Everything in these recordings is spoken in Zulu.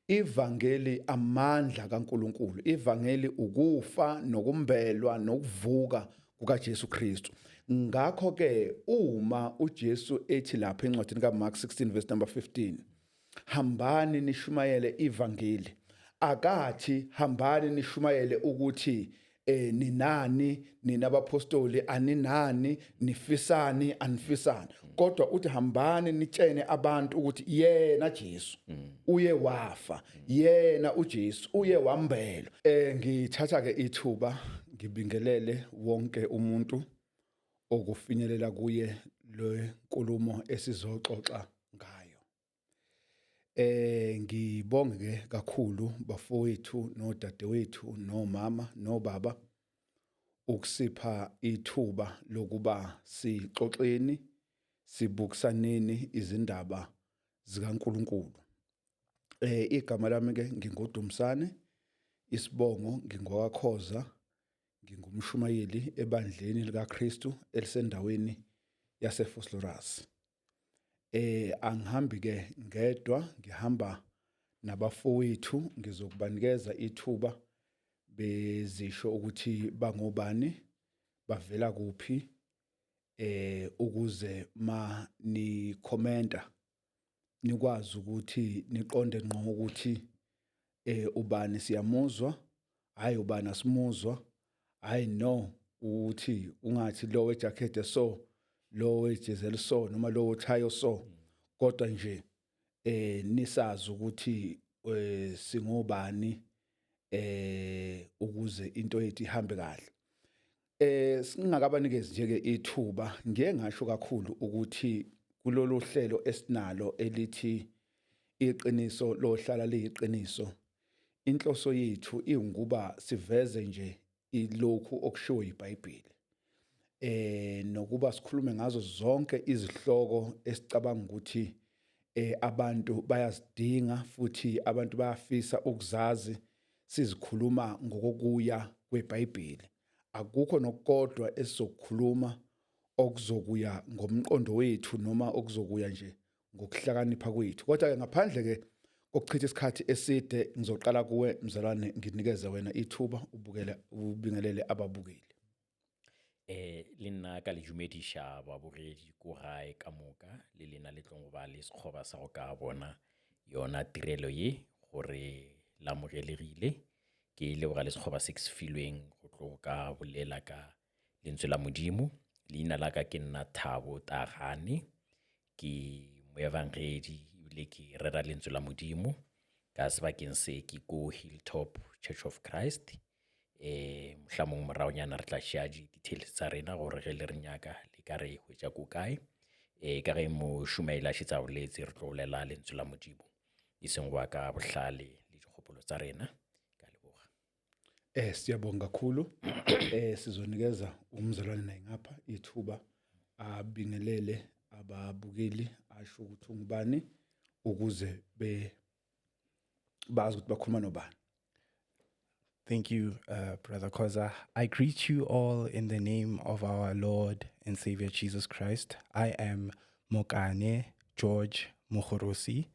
ivangeli amandla kaNkuluNkulu, ivangeli ukufa nokumbelwa nokuvuka kukaJesu Kristu. Ngakho ke uma uJesu ethi lapha encwadini kaMark 16 verse number 15, hambani nishumayele ivangeli, akathi hambani nishumayele ukuthi ninani ninabapostoli aninani nifisani anifisani, kodwa uthi hambani nitshene abantu ukuthi yena Jesu uye wafa, yena uJesu uye wambelwa. Ngithatha ke ithuba ngibingelele wonke umuntu okufinyelela kuye le nkulumo esizoxoxa ngayo. Ngibonge kakhulu bafowethu nodadewethu nomama nobaba ukusipha ithuba lokuba sixoxeni sibukisaneni izindaba zikaNkuluNkulu. Igama lami ke ngingoDumsane, isibongo ngingowakhoza, ngingumshumayeli ebandleni likaKristu elisendaweni yaseFosloras. Angihambi ke ngedwa, ngihamba nabafowethu, ngizokubanikeza ithuba bezisho ukuthi bangobani, bavela kuphi, ukuze ma ni commenta nikwazi ukuthi niqonde ngqo ukuthi ubani siyamuzwa, hayi ubani asimuzwa, hayi no ukuthi ungathi lo wejacket so, lo wejezeli so noma lo thayo so, kodwa nje nisazi ukuthi singobani ukuze into yethu ihambe kahle. Singakabanikezi nje ke ithuba, ngeke ngasho kakhulu ukuthi kulolu hlelo esinalo elithi iqiniso lohlala liyiqiniso, inhloso yethu ingukuba siveze nje ilokhu okushiwo iBhayibheli, nokuba sikhulume ngazo zonke izihloko esicabanga ukuthi abantu bayazidinga futhi abantu bayafisa ukuzazi, sizikhuluma ngokuya kweBhayibheli. Akukho nokukodwa esizokukhuluma okuzokuya ngomqondo wethu noma okuzokuya nje ngokuhlakanipha kwethu. Kodwa ke ngaphandle ke kokuchitha isikhathi eside, ngizoqala kuwe mzalwane, nginikeze wena ithuba ubingelele ababukeli. Lena ka le dumedisha babogedi ko gae ka moka, le lena le tlong ba le sekgoba sa go ka bona yona tirelo ye gore la mogelegile. Ke leboga le sekgoba se ke se filweng go tlo ka bolela ka lentswe la Modimo. Leina la ka ke nna Thabo Tagane, ke moevangedi ebile ke rera lentswe la Modimo ka sebakeng se ke ko Hilltop Church of Christ. Mohlomong moraonyana re tla share details tsa rena gore ge le re nyaka le ka re hwetša ko kae, ka ge mošumaela šetša boletse re tlo bolela lentswe la Modimo e seng wa ka bohlale le dikgopolo tsa rena. Ka leboga. Siyabonga kakhulu. Sizonikeza umzalwane naye ngapha ithuba abingelele ababukeli, asho ukuthi ungubani ukuze bazi ukuthi bakhuluma nobani. Thank you, Brother Koza. I greet you all in the name of our Lord and Savior Jesus Christ. I am Mokane George Mohorosi.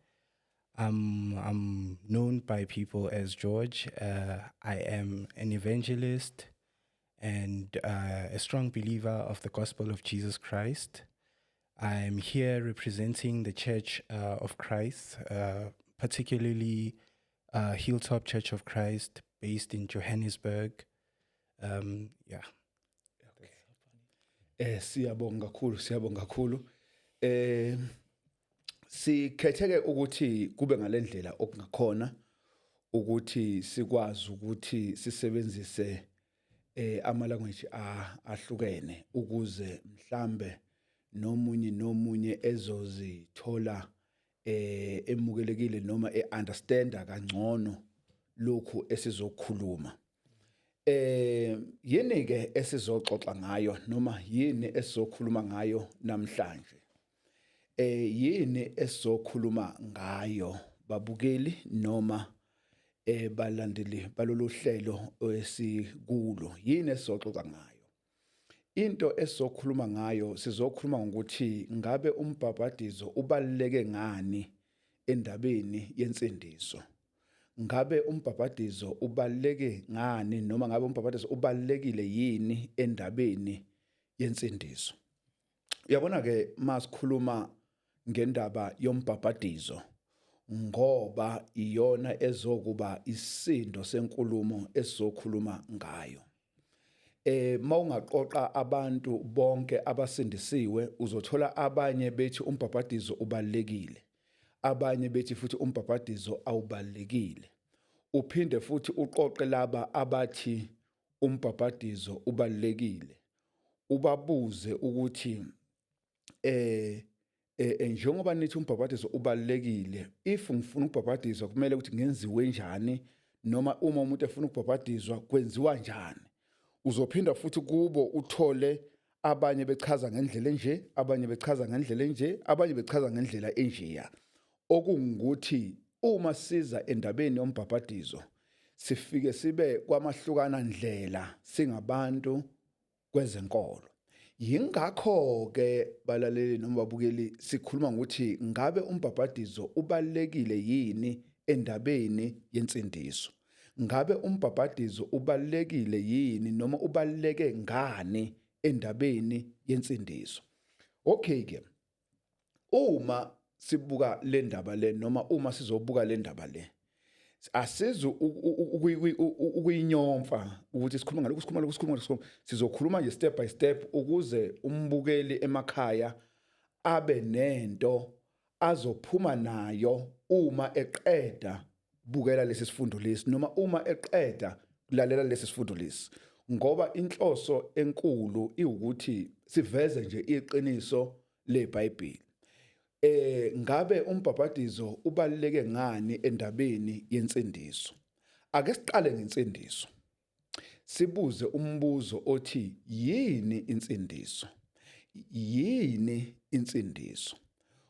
I'm known by people as George. I am an evangelist and a strong believer of the gospel of Jesus Christ. I am here representing the Church of Christ, particularly Hilltop Church of Christ, based in Johannesburg. Yeah. Siyabonga kakhulu. Sikhetheke ukuthi kube ngalendlela okungakhona ukuthi sikwazi ukuthi sisebenzise ama language ahlukene ukuze mhlambe nomunye ezozithola emukelekile noma understanda kangcono lokhu esizokhuluma. Yini ke esizoxoxa ngayo noma yini esizokhuluma ngayo namhlanje? Yini esizokhuluma ngayo babukeli noma balandeli balolu hlelo esikulo? Yini esizoxoxa ngayo? Into esizokhuluma ngayo, sizokhuluma ngokuthi ngabe umbhabhadizo ubaluleke ngani endabeni yensindiso. ngabe umbhabhadizo ubaluleke ngani noma ngabe umbhabhadizo ubalulekile yini endabeni yensindiso. Uyabona ke masikhuluma ngendaba yombhabhadizo ngoba iyona ezokuba isindo senkulumo esizokhuluma ngayo. Mawungaqoqa abantu bonke abasindisiwe uzothola abanye bethi umbhabhadizo ubalulekile, abanye bethi futhi umbhabhadizo awubalulekile. Uphinde futhi uqoqe laba abathi umbhabhadizo ubalulekile, ubabuze ukuthi njengoba nithi umbhabhadizo ubalulekile, if ngifuna ukubhabhadizwa kumele ukuthi ngenziwe njani, noma uma umuntu efuna ukubhabhadizwa kwenziwa njani. Uzophinda futhi kubo uthole abanye bechaza ngendlela enje, abanye bechaza ngendlela enje, abanye bechaza ngendlela enjeya. Okungukuthi uma siza endabeni yombhabhadizo sifike sibe kwamahlukana ndlela singabantu kwezenkolo. Yingakho ke balaleli noma babukeli sikhuluma ngokuthi ngabe umbhabhadizo ubalulekile yini endabeni yensindiso. Ngabe umbhabhadizo ubalulekile yini noma ubaluleke ngani endabeni yensindiso. Okay ke. Uma sibuka le ndaba le noma uma sizobuka le ndaba le asizu ukuyinyomfa ukuthi sikhuluma sizokhuluma nje step by step ukuze umbukeli emakhaya abe nento azophuma nayo uma eqeda bukela lesi sifundo lesi noma uma eqeda kulalela lesi sifundo lesi, ngoba inhloso enkulu iwukuthi siveze nje iqiniso leBhayibheli. Ngabe umbhabhadizo ubaluleke ngani endabeni yensindiso? Ake siqale ngensindiso. Sibuze umbuzo othi yini insindiso? Yini insindiso?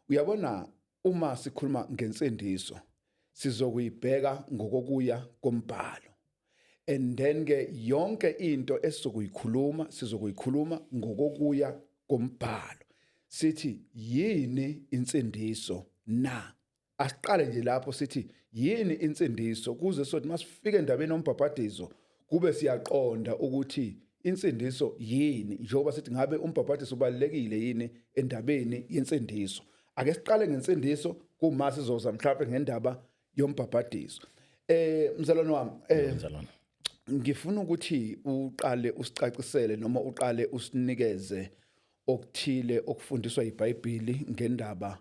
Uyabona uma sikhuluma ngensindiso sizokuyibheka ngokuya kombhalo. And then ke yonke into sizokuyikhuluma ngokuya kombhalo. Sithi yini insindiso na? Asiqale nje lapho sithi yini insindiso kuze sothi masifike endabeni yombhabhadizo kube siyaqonda ukuthi insindiso yini, njengoba sithi ngabe umbhabhadizo ubalulekile yini endabeni yensindiso. Ake siqale ngensindiso kuma sizoza mhlawumbe ngendaba yombhabhadizo. Mzalwane wami, ngifuna ukuthi uqale usicacisele noma uqale usinikeze okuthile okufundiswa iBhayibheli ngendaba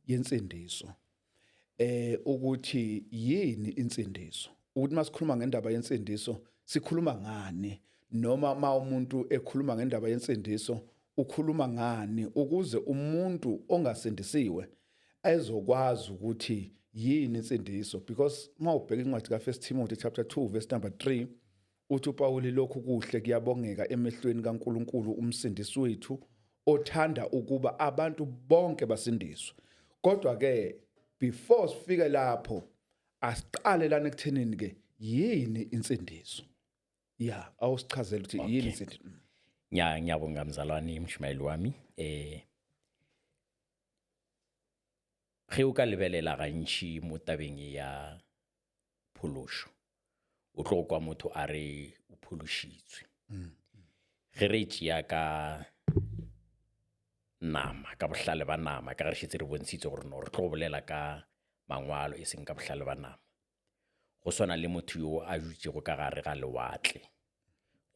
yensindiso. Ukuthi yini insindiso? Ukuthi masikhuluma ngendaba yensindiso sikhuluma ngani, noma ma umuntu ekhuluma ngendaba yensindiso ukhuluma ngani ukuze umuntu ongasindisiwe ezokwazi ukuthi yini insindiso. Because ma ubheka incwadi ka1 Timothy chapter 2 verse number 3 uthi uPawuli lokhu kuhle kuyabongeka emehlweni kaNkulunkulu umsindisi wethu othanda ukuba abantu bonke basindiswe. Kodwa ke before sifike lapho asiqale lana ekuthenini ke yini insindiso. Yeah, awusichazela ukuthi yini insindiso. Ngiyabonga mzalwane mshumayeli wami. Ge o ka lebelela gantši mo tabeng ya phološo o tlo kwa motho a re o phološitswe. Ge re tšea ka nama, ka bohlale ba nama, ka re šetse re bontshitse gore no re tlo bolela ka mangwalo e seng ka bohlale ba nama. Go swana le motho yo a dutšego ka gare ga lewatle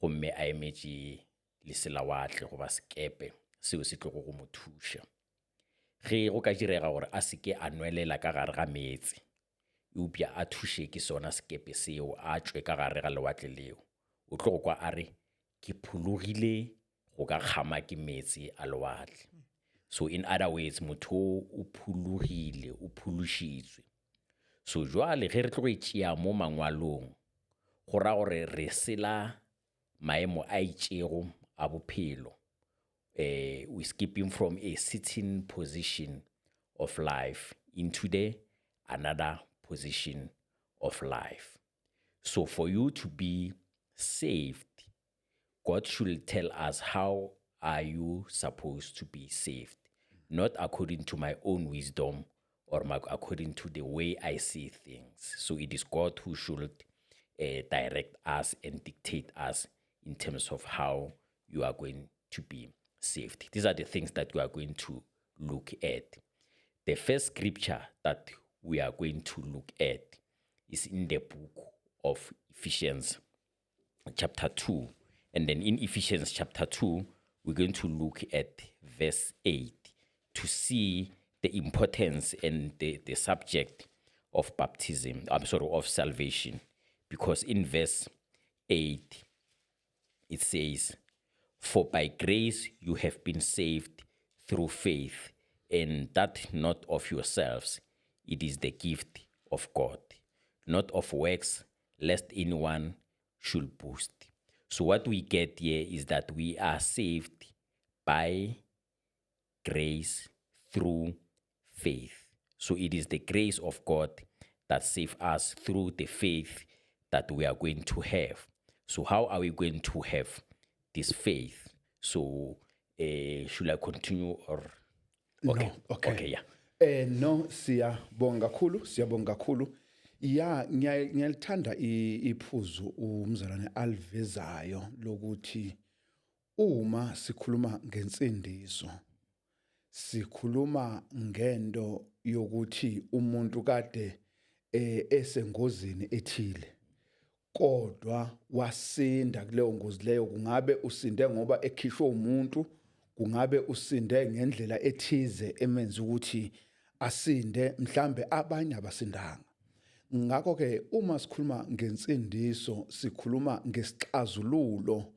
gomme a emetše leselawatle goba sekepe seo se tlogo go mo thuša. Ge go ka direga gore a seke a nwelela ka gare ga meetse eupša a thuše ke sona sekepe seo a tšwe ka gare ga lewatle leo, o tlo go kwa a re ke phologile go ka kgama ke meetse a lewatle. So in other words motho o phologile, o phološitswe. So jwale ge re tlo go itšea mo mangwalong go ra gore re sela maemo a itšego a bophelo. We skipping from a sitting position of life into another position of life. So for you to be saved, God should tell us how are you supposed to be saved, not according to my own wisdom or according to the way I see things. So it is God who should direct us and dictate us in terms of how you are going to be saved. These are the things that we are going to look at. The first scripture that we are going to look at is in the book of Ephesians chapter 2. And then in Ephesians chapter 2, we're going to look at verse 8 to see the importance and the subject of baptism, of salvation. Because in verse 8, it says, "For by grace you have been saved through faith, and that not of yourselves, it is the gift of God, not of works, lest anyone should boast." So what we get here is that we are saved by grace through faith. So it is the grace of God that saves us through the faith that we are going to have. So how are we going to have this faith? So should I continue or? Okay. No, okay. Okay, yeah. No, siyabonga kakhulu. Ya ngiyalithanda iphuzu umzalwane alivezayo lokuthi uma sikhuluma ngensindiso sikhuluma ngento yokuthi umuntu kade esengozini ethile kodwa wasinda kuleyo ngozi leyo. Kungabe usinde ngoba ekhishwe umuntu, kungabe usinde ngendlela ethize emenza ukuthi asinde, mhlambe abanye abasindanga. Ngakho ke uma sikhuluma ngensindiso sikhuluma ngesixazululo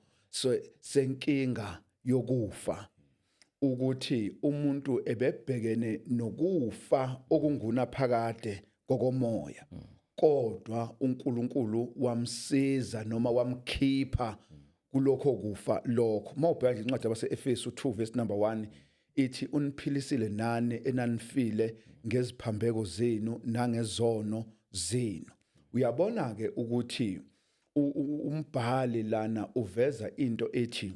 senkinga yokufa, ukuthi umuntu ebebhekene nokufa okunguna phakade kokomoya, kodwa uNkulunkulu wamsiza noma wamkhipha kulokho kufa lokho. Mawubheka nje incwadi yabase-Efesu 2 verse number 1 ithi, "Uniphilisile nani enanifile ngeziphambeko zenu nangezono zenu." Uyabona ke ukuthi umbhali lana uveza into ethi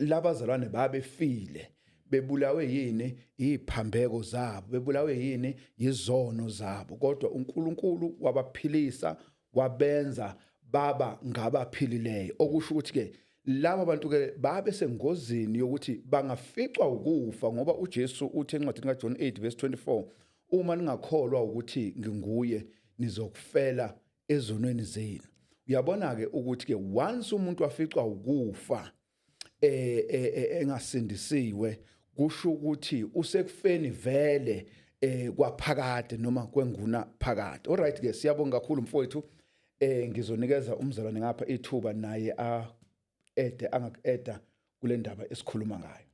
labazalwane babefile bebulawe yini iziphambeko zabo, bebulawe yini izono zabo, kodwa uNkulunkulu wabaphilisa, wabenza baba ngabaphilileyo. Okusho ukuthi ke laba bantu ke babe sengozini yokuthi bangaficwa ukufa, ngoba uJesu uthi encwadini kaJohn 8 verse 24, "Uma ningakholwa ukuthi nginguye nizokufela ezonweni zenu." Uyabona ke ukuthi ke once umuntu waficwa ukufa engasindisiwe, kusho ukuthi usekufeni vele kwaphakade noma kwenguna phakade. Alright ke siyabonga kakhulu mfowethu. Ngizonikeza umzalwane ngapha ithuba naye angak-eda kule ndaba esikhuluma ngayo.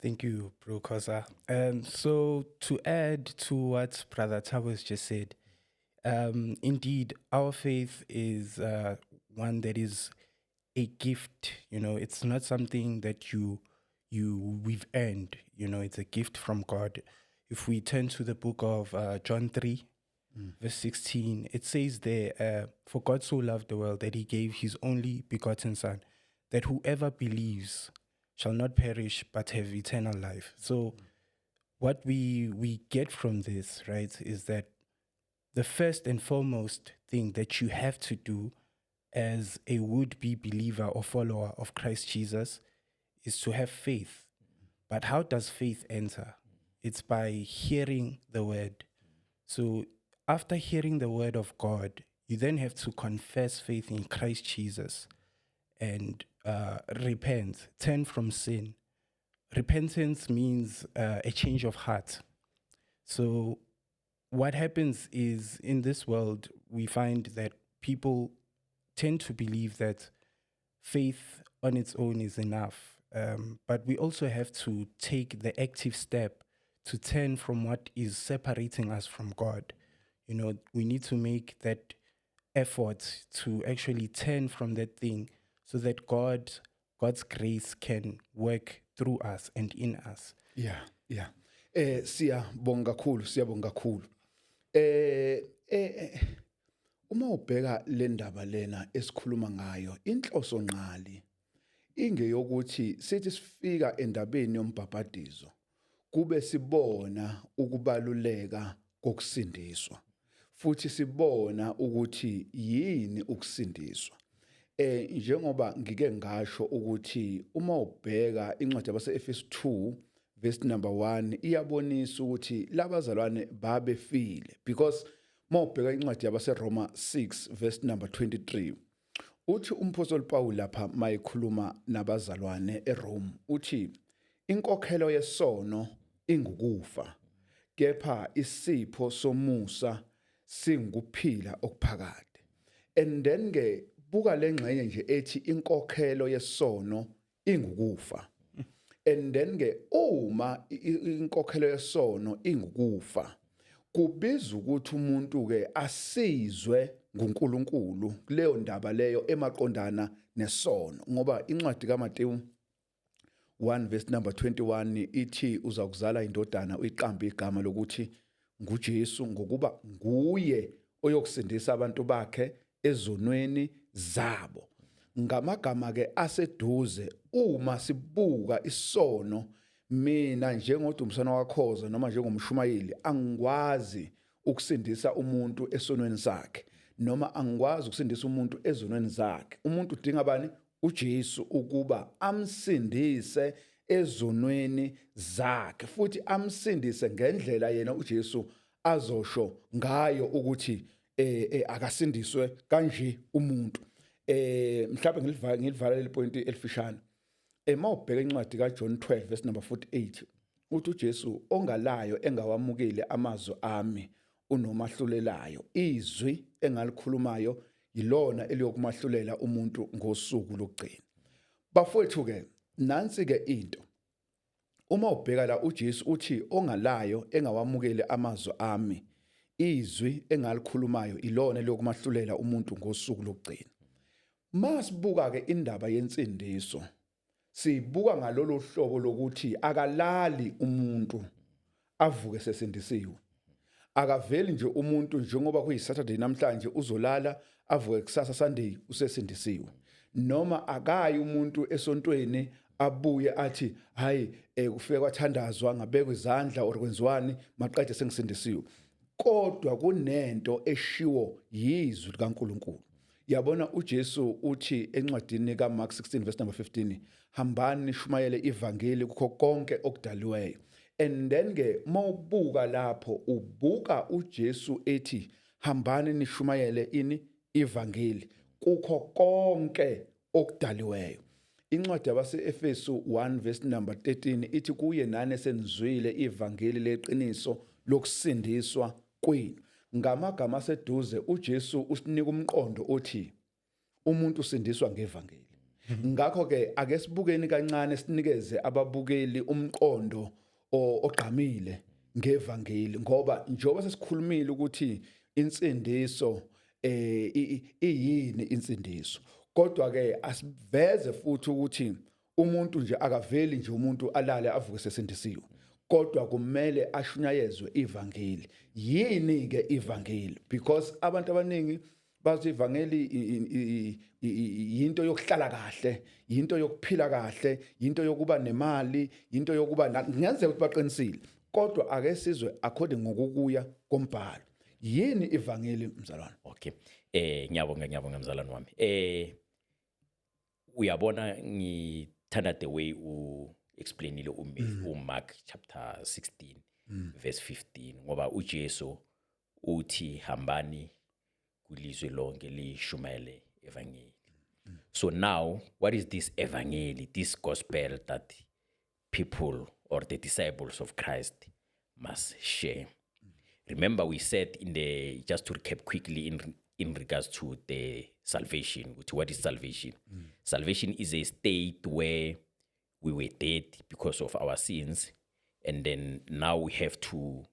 Thank you, Bro Khoza. So to add to what Brother Thabo has just said, indeed, our faith is one that is a gift. You know, it's not something that we've earned. You know, it's a gift from God. If we turn to the book of John 3, verse 16, it says there, "For God so loved the world that he gave his only begotten Son, that whoever believes shall not perish but have eternal life." So what we get from this, right, is that the first and foremost thing that you have to do as a would-be believer or follower of Christ Jesus is to have faith. But how does faith enter? It's by hearing the word. So after hearing the word of God, you then have to confess faith in Christ Jesus and repent, turn from sin. Repentance means a change of heart. So what happens is, in this world, we find that people tend to believe that faith on its own is enough. But we also have to take the active step to turn from what is separating us from God. You know, we need to make that effort to actually turn from that thing so that God's grace can work through us and in us. Yeah. Siyabonga kakhulu. Uma ubheka le ndaba lena esikhuluma ngayo, inhloso nqali ingeyokuthi sithi sifika endabeni yombhabhadizo kube sibona ukubaluleka kokusindiswa futhi sibona ukuthi yini ukusindiswa. Njengoba ngike ngasho ukuthi uma ubheka incwadi yabaseEfesu 2 verse number 1 iyabonisa ukuthi labazalwane babefile, because uma ubheka incwadi yabaseRoma 6 verse number 23 uthi umpostoli Paul lapha mayikhuluma nabazalwane eRome uthi inkokhelo yesono ingukufa, kepha isipho somusa singukuphila okuphakade. And then ke buka lengxenye nje ethi inkokhelo yesono ingukufa. And then ke uma inkokhelo yesono ingukufa, kubiza ukuthi umuntu ke asizwe nguNkulunkulu kuleyo ndaba leyo emaqondana nesono, ngoba incwadi kaMateyu 1 verse number 21 ithi uza kuzala indodana uyiqambe igama lokuthi nguJesu, ngokuba nguye oyokusindisa abantu bakhe ezonweni zabo. Ngamagama ke aseduze, uma sibuka isono, mina njengoDumisana waKhoza noma njengomshumayeli angikwazi ukusindisa umuntu esonweni sakhe, noma angikwazi ukusindisa umuntu ezonweni zakhe. Umuntu udinga bani? uJesu ukuba amsindise ezonweni zakhe, futhi amsindise ngendlela yena uJesu azosho ngayo ukuthi akasindiswe kanje umuntu. Mhlawumbe ngilivala le point elifishane. Mawubheka incwadi kaJohn 12 verse number 48 uthi uJesu ongalayo engawamukeli amazwi ami unomahlulelayo, izwi engalikhulumayo yilona eliyokumahlulela umuntu ngosuku lokugcina. Bafowethu ke nansi ke into, uma ubheka la uJesu uthi ongalayo engawamukeli amazwi ami, izwi engalikhulumayo ilona eliyokumahlulela umuntu ngosuku lokugcina. Masibuka ke indaba yensindiso, sibuka ngalolu hlobo lokuthi akalali umuntu avuke sesindisiwe. Akaveli nje umuntu njengoba kuyiSaturday namhlanje uzolala avuke kusasa Sunday usesindisiwe, noma akayi umuntu esontweni abuye athi hayi kufike kwathandazwa ngabekwe izandla or kwenziwani maqede sengisindisiwe. Kodwa kunento eshiwo yizwi likaNkulunkulu. Yabona uJesu uthi encwadini kaMark 16 verse number 15, hambani nishumayele ivangeli kukho konke okudaliweyo. And then ke mawubuka lapho ubuka uJesu ethi hambani nishumayele ini ivangeli kukho konke okudaliweyo. Incwadi yabaseEfesu 1 verse number 13 ithi kuye nani senizwile ivangeli leqiniso lokusindiswa kwenu. Ngamagama aseduze uJesu usinika umqondo othi umuntu usindiswa ngevangeli. Ngakho ke ake sibukeni kancane sinikeze ababukeli umqondo ogqamile ngevangeli, ngoba njengoba sesikhulumile ukuthi insindiso iyini insindiso, kodwa ke asiveze futhi ukuthi umuntu nje akaveli nje umuntu alale avuke sesindisiwe, kodwa kumele ashunyayezwe ivangeli. Yini ke ivangeli? Because abantu abaningi bathi ivangeli yinto yokuhlala kahle, yinto yokuphila kahle, yinto yokuba nemali, yinto yokuba ngenzeka ukuthi baqinisile, kodwa ake sizwe according ngokukuya kombhalo. Yini ivangeli mzalwane? Okay. Ngiyabonga mzalwane wami. Uyabona ngithanda the way explainile uMark chapter 16 verse 15, ngoba uJesu uthi hambani kulizwe lonke lishumayele evangeli. So now what is this evangeli, this gospel that people or the disciples of Christ must share? Remember we said just to recap quickly in regards to the salvation, what is salvation? Salvation is a state where we were dead because of our sins, and then now we have to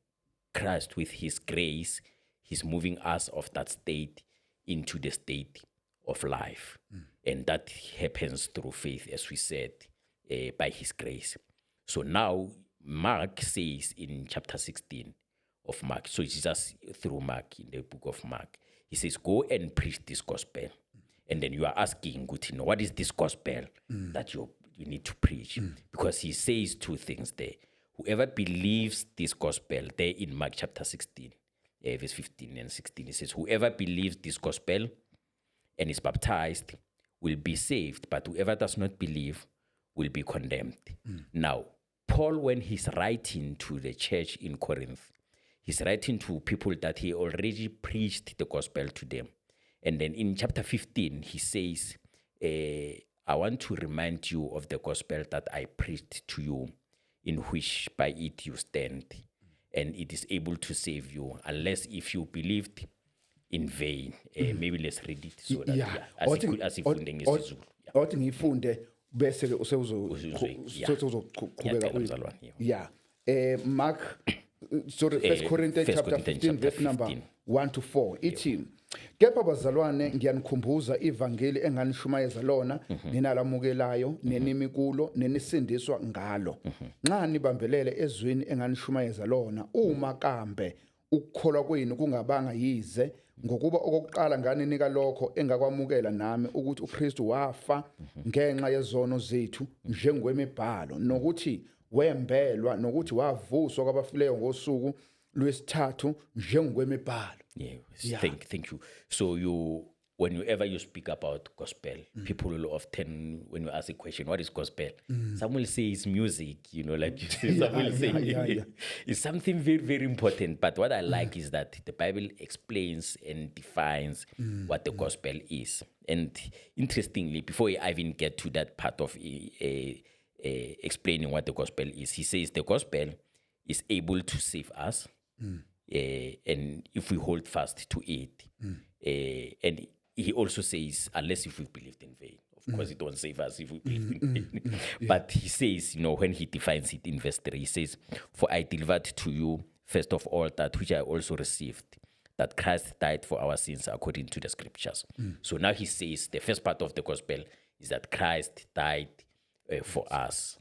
Christ with his grace, he's moving us of that state into the state of life. And that happens through faith, as we said, by his grace. So now Mark says in chapter 16 of Mark, so Jesus through Mark in the book of Mark, he says, go and preach this gospel. And then you are asking, what is this gospel that you need to preach? Because he says two things there. whoever believes this gospel, there in Mark chapter 16, verse 15 and 16, it says, whoever believes this gospel and is baptized will be saved, but whoever does not believe will be condemned. Now, Paul, when he's writing to the church in Corinth, he's writing to people that he already preached the gospel to them. And then in chapter 15, he says, I want to remind you of the gospel that I preached to you, in which by it you stand, and it is able to save you, unless if you believed in vain. Maybe let's read it so that asifundeng isiZulu. othi ngifunde bese ke Mark sorry, 1 Corinthians chapter 15 verse number 1 to 4 ithi kepha bazalwane ngiyanikhumbuza ivangeli enganishumayeza lona ninalamukelayo nenimi kulo nenisindiswa ngalo nxa nibambelele ezweni enganishumayeza lona uma kambe ukukholwa kwenu kungabanga yize ngokuba okokuqala nganinika lokho engakwamukela nami ukuthi uKristu wafa ngenxa yezono zethu njengwemibhalo nokuthi wembelwa nokuthi wavuswa kwabafileyo ngosuku lwesithathu njengwemibhalo. Thank you. So whenever you speak about gospel, people will often, when you ask a question, what is gospel? Some will say it's music, like you say, some will say it's something very, very important. But what I like is that the Bible explains and defines what the gospel is. And interestingly, before I even get to that part of explaining what the gospel is, he says the gospel is able to save us, and if we hold fast to it, and he also says, unless if we believed in vain. Of course, it won't save us if we believe in vain. But he says, when he defines it in verse 3, he says, for I delivered to you, first of all, that which I also received, that Christ died for our sins according to the scriptures. So now he says, the first part of the gospel is that Christ died for us,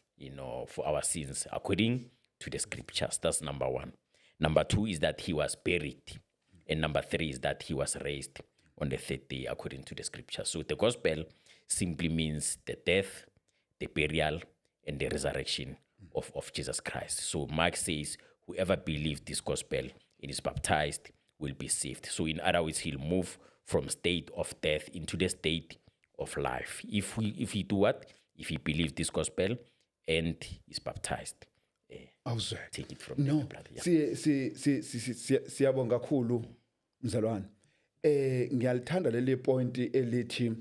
for our sins according to the scriptures. That's number one. Number two is that he was buried. And number three is that he was raised on the third day according to the scriptures. So the gospel simply means the death, the burial, and the resurrection of Jesus Christ. So Mark says, whoever believes this gospel and is baptized will be saved. So in other words, he'll move from state of death into the state of life. If he do what? If he believes this gospel and is baptized. Take it from there, brother. Siyabonga kakhulu mzalwane. Ngiyalithanda leli point elithi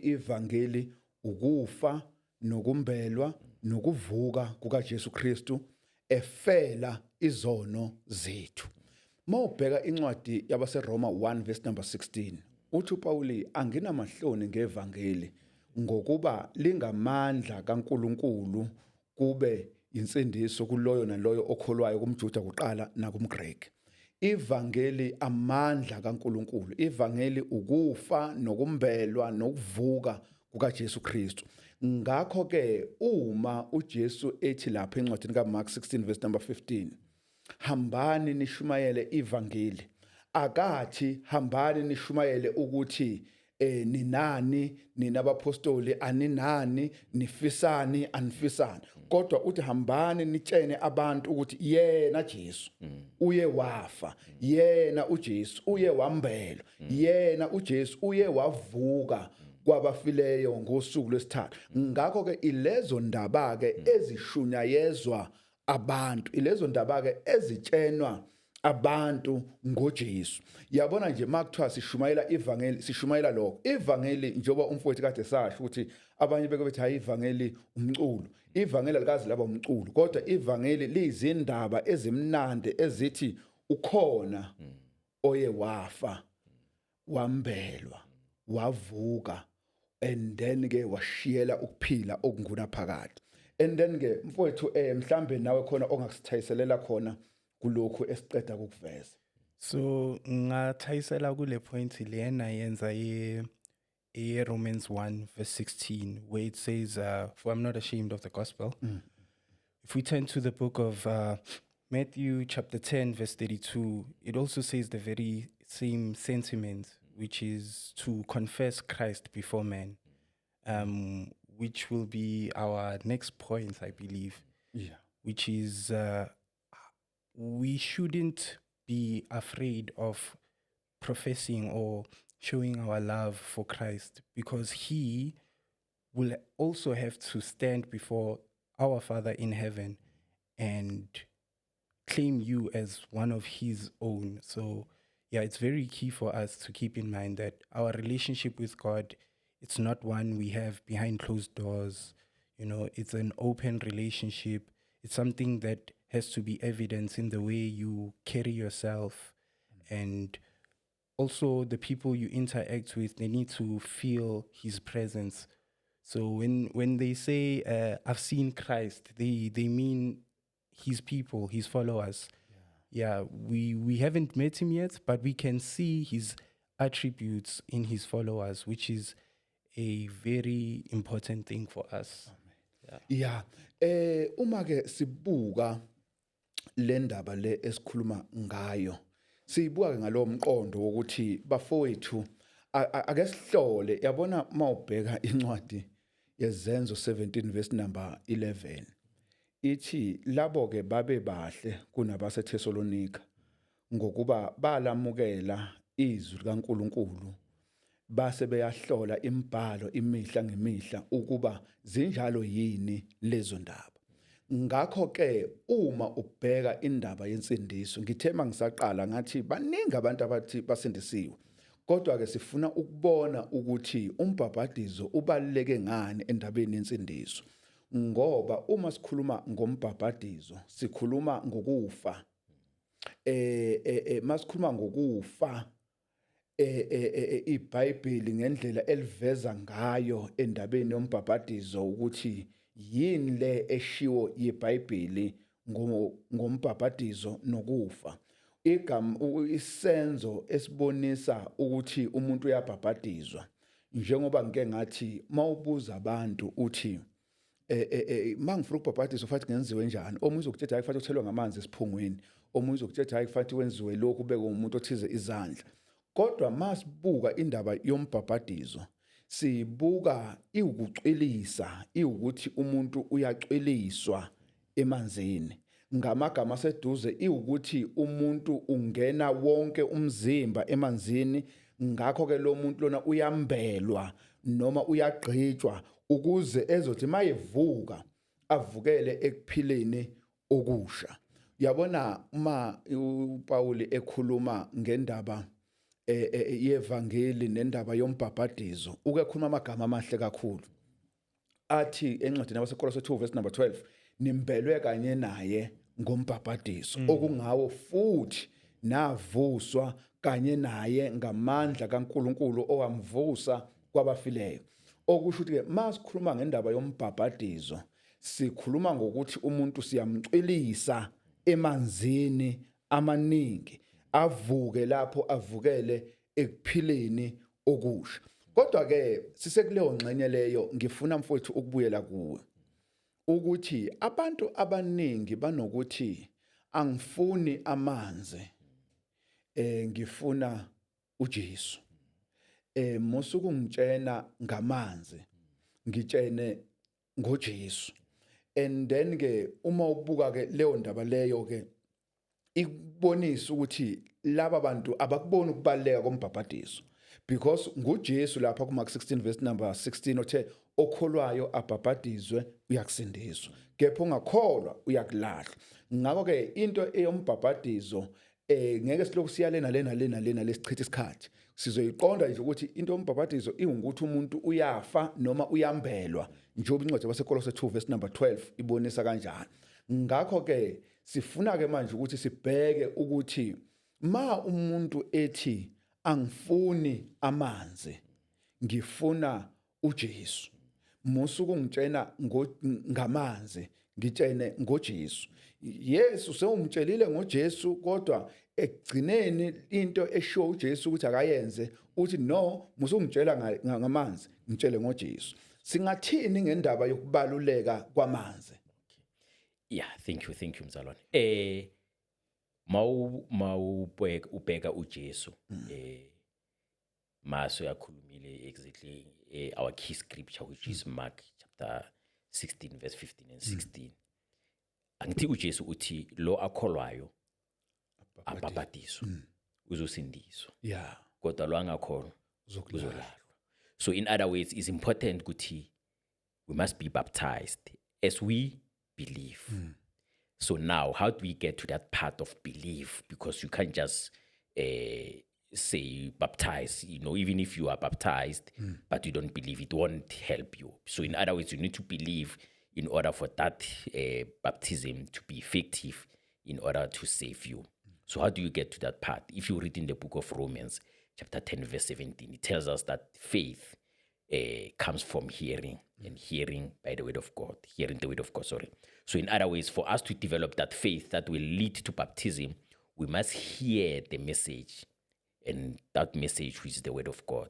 ivangeli ukufa nokumbelwa nokuvuka kuka Jesu Kristu efela izono zethu. Mawubheka incwadi yabaseRoma 1 verse number 16 uthi uPauli anginamahloni ngevangeli ngokuba lingamandla kaNkuluNkulu kube insindiso kuloyo naloyo okholwayo kumJuda kuqala nakumGreki. Ivangeli amandla kaNkuluNkulu, ivangeli ukufa nokumbelwa nokuvuka kuka Jesu Kristu. Ngakho ke uma uJesu ethi lapha encwadini kaMark 16 verse number 15, hambani nishumayele ivangeli, akathi hambani nishumayele ukuthi ninani ninabapostoli aninani nifisani anifisani, kodwa uthi hambani nitshene abantu ukuthi yena Jesu uye wafa, yena uJesu uye wambelwa, yena uJesu uye wavuka kwabafileyo ngosuku lwesithathu. Ngakho ke ilezo ndaba ke ezishunyayezwa abantu, ilezo ndaba ke ezitshenwa abantu ngoJesu. Yabona nje makuthiwa sishumayela ivangeli, sishumayela lokho. Ivangeli njengoba umfowethu kade sasho ukuthi abanye beke bethi hayi ivangeli umculo. Ivangeli alikazi laba umculo, kodwa ivangeli lizindaba ezimnandi ezithi ukhona oye wafa, wambelwa, wavuka, and then ke washiyela ukuphila okungunaphakade. And then ke mfowethu mhlambe nawe khona ongakusithayiselela khona kulokhu esiqeda ukuveza. So ngathayisela kule point lena yenza Romans 1 verse 16 where it says for I'm not ashamed of the gospel. If we turn to the book of Matthew chapter 10 verse 32, it also says the very same sentiment, which is to confess Christ before men, which will be our next point, I believe. Yeah. which is we shouldn't be afraid of professing or showing our love for Christ, because he will also have to stand before our Father in heaven and claim you as one of his own. So yeah, it's very key for us to keep in mind that our relationship with God, it's not one we have behind closed doors. You know, it's an open relationship. It's something that has to be evidenced in the way you carry yourself, and also the people you interact with, they need to feel his presence. So when they say I've seen Christ, they mean his people, his followers. Yeah, we haven't met him yet, but we can see his attributes in his followers, which is a very important thing for us. Yeah. Uma ke sibuka le ndaba le esikhuluma ngayo, siyibuka ke ngalo mqondo wokuthi bafowethu ake sihlole. Yabona mawubheka incwadi yezenzo 17 verse number 11 ithi labo ke babe bahle kunabase Thessalonika ngokuba balamukela izwi likaNkuluNkulu, base beyahlola imibhalo imihla ngemihla ukuba zinjalo yini lezo ndaba. Ngakho ke uma ubheka indaba yensindiso, ngithema ngisaqala ngathi baningi abantu abathi basindisiwe, kodwa ke sifuna ukubona ukuthi umbhabhadizo ubaluleke ngani endabeni yensindiso, ngoba uma sikhuluma ngombhabhadizo sikhuluma ngokufa. Masikhuluma ngokufa, iBhayibheli ngendlela eliveza ngayo endabeni yombhabhadizo ukuthi yini le eshiwo yeBhayibheli ngombhabhadizo nokufa. Isenzo esibonisa ukuthi umuntu uyabhabhadizwa, njengoba ngike ngathi mawubuza abantu uthi mangifuna ukubhabhadizwa kufanele ngenziwe njani, omunye uzokutshela hayi kufanele uthelwe ngamanzi esiphungweni, omunye uzokutshela hayi kufanele wenziwe lokhu, ubeke umuntu othize izandla. Kodwa masibuka indaba yombhabhadizo, sibuka iwukucwilisa, iwukuthi umuntu uyacwiliswa emanzini. Ngamagama aseduze iwukuthi umuntu ungena wonke umzimba emanzini, ngakho ke lo muntu lona uyambelwa noma uyagqitshwa ukuze ezothi mayevuka avukele ekuphileni okusha. Yabona uma uPaul ekhuluma ngendaba yevangeli nendaba yombhabhadizo, ukekhuluma amagama amahle kakhulu. Athi encwadini yabaseKolose 2 verse number 12, nimbelwe kanye naye ngombhabhadizo, okungawo futhi navuswa kanye naye ngamandla kaNkuluNkulu owamvusa kwabafileyo. Okusho ukuthi ke masikhuluma ngendaba yombhabhadizo, sikhuluma ngokuthi umuntu siyamcwilisa emanzini amaningi, avuke lapho avukele ekuphileni okusha. Kodwa ke sisekuleyo ngxenye leyo ngifuna mfowethu ukubuyela kuwe ukuthi abantu abaningi banokuthi angifuni amanzi, ngifuna uJesu. Musuku ngitshena ngamanzi, ngitshene ngoJesu. And then ke uma ubuka ke leyo ndaba leyo ke ikubonisa ukuthi laba bantu abakuboni ukubaleka kombhabhadizo, because nguJesu lapha kuMark 16 verse number 16 othe okholwayo abhabhadizwe uyakusindiswa, kepha ongakholwa uyakulahla. Ngakho ke into eyombhabhadizo ngeke silokhu siyalena lena lesichitha isikhathi, sizoyiqonda nje ukuthi into yombhabhadizo iwukuthi umuntu uyafa noma uyambelwa, njengoba incwadi yabaseKolose 2 verse number 12 ibonisa kanjani. Ngakho ke sifuna ke manje ukuthi sibheke ukuthi ma umuntu ethi angifuni amanzi, ngifuna uJesu, musuku ngitshena ngamanzi, ngitshene ngoJesu. Yesu sewumtshelile ngoJesu, kodwa ekugcineni into esho uJesu ukuthi akayenze uthi no, musungitshela ngamanzi, ngitshele ngoJesu. Singathini ngendaba yokubaluleka kwamanzi? Yeah, thank you mzalwane. Ubheka uJesu, maso yakhulumile exactly our key scripture, which is Mark chapter 16 verse 15 and 16. angithi uJesu uthi lo akholwayo abhabhadiswe uzosindiswa Yeah. kodwa lo angakholwa Uzokulahlwa. uzolahlwa. So in other words, it's important ukuthi we must be baptized as we believe. So now, how do we get to that part of belief? Because you can't just say baptize, even if you are baptized, but you don't believe, it won't help you. So in other words, you need to believe in order for that baptism to be effective in order to save you. So how do you get to that part? If you read in the book of Romans, chapter 10, verse 17, it tells us that faith comes from hearing, and hearing by the word of God, hearing the word of God, sorry. So in other words, for us to develop that faith that will lead to baptism, we must hear the message, and that message, which is the word of God.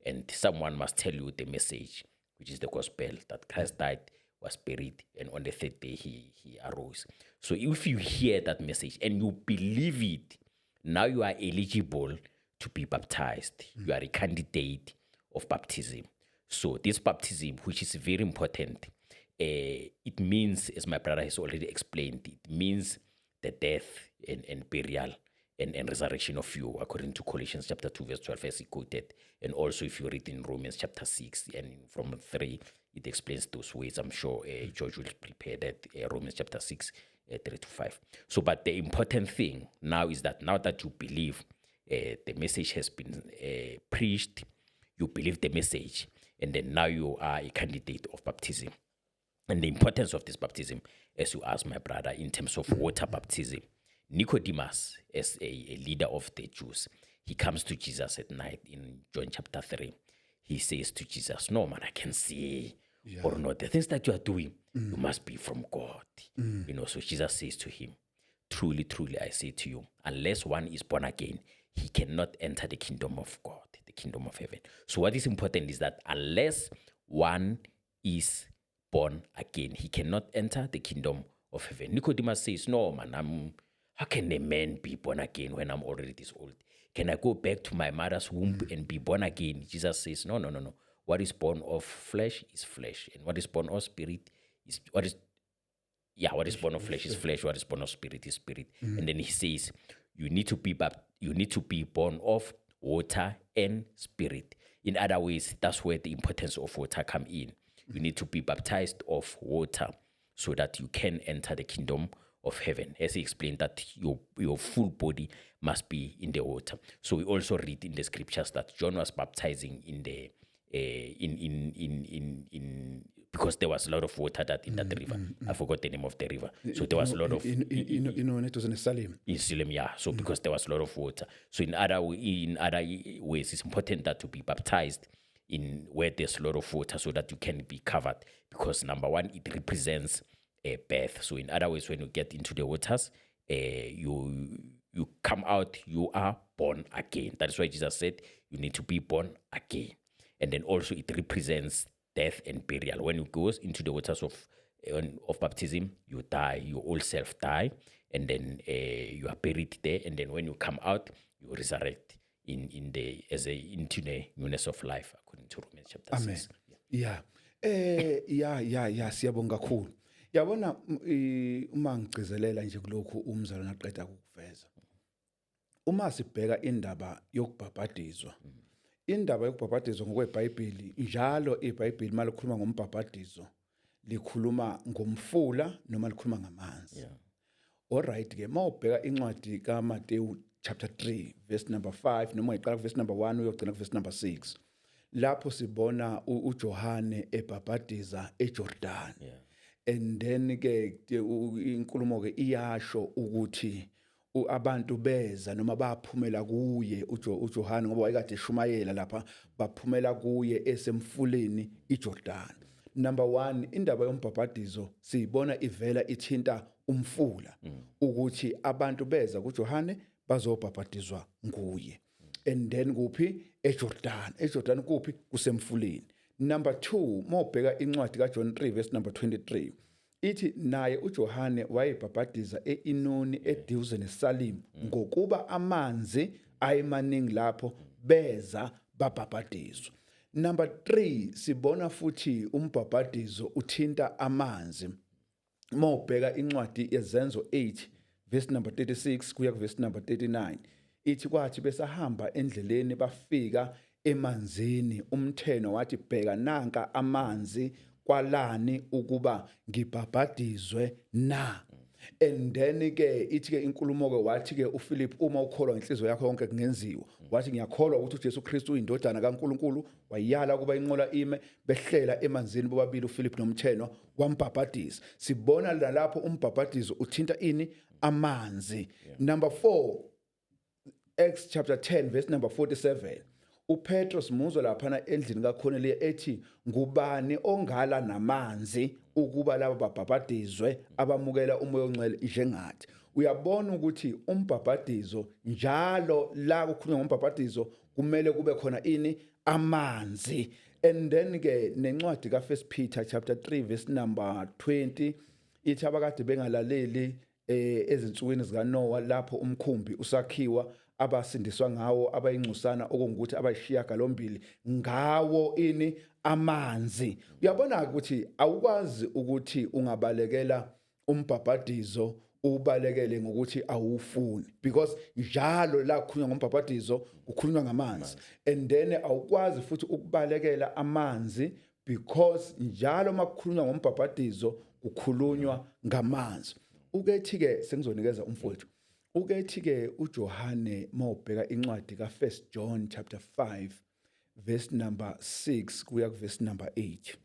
And someone must tell you the message, which is the gospel, that Christ died, was buried, and on the third day he arose. So if you hear that message and you believe it, now you are eligible to be baptized. You are a candidate of baptism. So this baptism, which is very important, it means, as my brother has already explained, it means the death and burial and resurrection of you, according to Colossians chapter 2, verse 12, as he quoted. And also if you read in Romans chapter 6 and from 3, it explains those ways. I'm sure George will prepare that, Romans chapter 6, 3 to 5. So, but the important thing now is that now that you believe, the message has been preached, you believe the message, and then now you are a candidate of baptism. And the importance of this baptism, as you asked my brother, in terms of water baptism, Nicodemus, as a leader of the Jews, he comes to Jesus at night in John chapter 3. He says to Jesus, no, man, I can see or not. The things that you are doing, you must be from God. So Jesus says to him, truly, truly, I say to you, unless one is born again, he cannot enter the kingdom of God, the kingdom of heaven. So what is important is that unless one is born again, he cannot enter the kingdom of heaven. Nicodemus says, no, man, how can a man be born again when I'm already this old? Can I go back to my mother's womb and be born again? Jesus says, no. What is born of flesh is flesh, and what is born of spirit is what is born of flesh is flesh. What is born of spirit is spirit. And then he says, you need to be born of water and spirit. In other ways, that's where the importance of water come in. You need to be baptized of water so that you can enter the kingdom of heaven. As he explained that your full body must be in the water. So we also read in the scriptures that John was baptizing in the because there was a lot of water in that river. I forgot the name of the river. So there was a lot of it was in Salim. In Salem, yeah. So because there was a lot of water. So in other ways, it's important that to be baptized in where there's a lot of water so that you can be covered. Because number one, it represents a birth. So in other words, when you get into the waters, you come out, you are born again. That is why Jesus said you need to be born again. And then also it represents death and burial. When you go into the waters of baptism, you die, your old self die, and then you are buried there. And then when you come out, you resurrect into the newness of life, according to Romans chapter 6. Yeah. Siyabonga kakhulu. Yabona uma ngigcizelela nje kulokhu umzalo naqeda ukuveza. Uma sibheka indaba yokubhabhadizwa. Indaba yokubhabhadizwa ngokweBhayibheli, njalo iBhayibheli malikhuluma ngombhabhadizo, likhuluma ngomfula noma likhuluma ngamanzi. Alright ke, mawubheka incwadi kaMateyu chapter 3 verse number 5 noma iqala verse number 1 uyogcina verse number 6. Lapho sibona uJohane ebhabhadiza eJordan. And then ke inkulumo ke iyasho ukuthi abantu beza noma baphumela kuye uJohane ngoba wayekade eshumayela lapha, baphumela kuye esemfuleni iJordan. Number 1, indaba yombhabhadizo siyibona ivela ithinta umfula ukuthi abantu beza kuJohane bazobhabhadizwa nguye. And then kuphi eJordan kuphi kusemfuleni. Number 2, mawubheka incwadi kaJohn 3 verse number 23, ithi naye uJohane wayebhabhadiza eInoni eduze neSalim ngokuba amanzi ayemaningi lapho beza babhabhadizwa. Number 3, sibona futhi umbhabhadizo uthinta amanzi mawubheka incwadi yezenzo 8 verse number 36 kuya verse number 39 ithi kwathi besahamba endleleni bafika emanzini umtheno wathi bheka nanka amanzi kwalani ukuba ngibhabhadizwe na. And then ke ithi ke inkulumo ke wathi ke uPhilip uma ukholwa ngenhliziyo yakho yonke kungenziwa wathi ngiyakholwa ukuthi uJesu Kristu uyindodana kaNkuluNkulu wayala kuba inqola ime behlela emanzini bobabili uPhilip nomtheno wambhabhadiza. Sibona lapho umbhabhadizo uthinta ini amanzi. Number 4 Acts chapter 10 verse number 47 uPetros simuzwa laphana endlini kaKhoneliya ethi ngubani ongala namanzi ukuba laba babhabhadizwe abamukela umoya ongcwele njengathi. Uyabona ukuthi umbhabhadizo njalo la kukhulunywa ngombhabhadizo kumele kube khona ini amanzi. And then ke nencwadi kaFirst Peter chapter 3 verse number 20 ithi abakade bengalaleli ezinsukwini zikaNoah lapho umkhumbi usakhiwa abasindiswa ngawo abayingcusana okungukuthi abayishiya galombili ngawo ini amanzi. Uyabona ukuthi awukwazi ukuthi ungabalekela umbhabhadizo ubalekele ngokuthi awufuni because njalo la kukhulunywa ngombhabhadizo kukhulunywa ngamanzi and then awukwazi futhi ukubalekela amanzi because njalo makukhulunywa ngombhabhadizo kukhulunywa ngamanzi. Ukethi ke sengizonikeza umfowethu ukethi ke uJohane mawubheka incwadi kaFirst John chapter 5 verse number 6 kuya verse number 8